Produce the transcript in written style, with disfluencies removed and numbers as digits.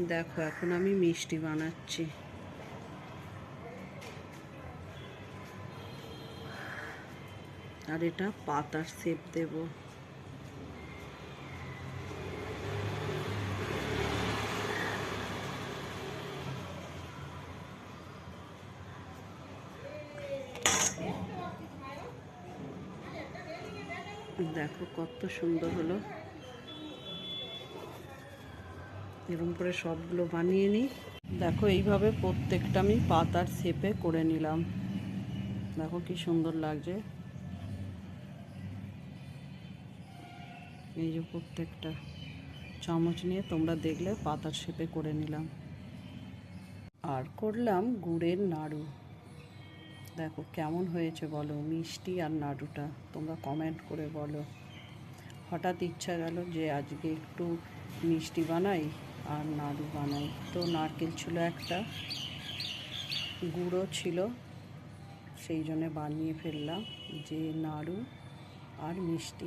দেখো এখন আমি মিষ্টি বানাচ্ছি। আর এটা পাতার শেপ দেব। দেখো কত সুন্দর হলো। এরকম করে সবগুলো বানিয়ে নিই। দেখো এইভাবে প্রত্যেকটা আমি পাতার শেপে করে নিলাম। দেখো কি সুন্দর লাগছে। এই যে প্রত্যেকটা চামচ নিয়ে তোমরা দেখলে পাতার শেপে করে নিলাম। আর করলাম গুড়ের নাড়ু। দেখো কেমন হয়েছে বলো, মিষ্টি আর নাড়ুটা তোমরা কমেন্ট করে বলো। হঠাৎ ইচ্ছা গেল যে আজকে একটু মিষ্টি বানাই আর নাড়ু বানাই। তো নারকেল ছিল একটা, গুঁড়ো ছিল, সেই জন্যে বানিয়ে ফেললাম যে নাড়ু আর মিষ্টি।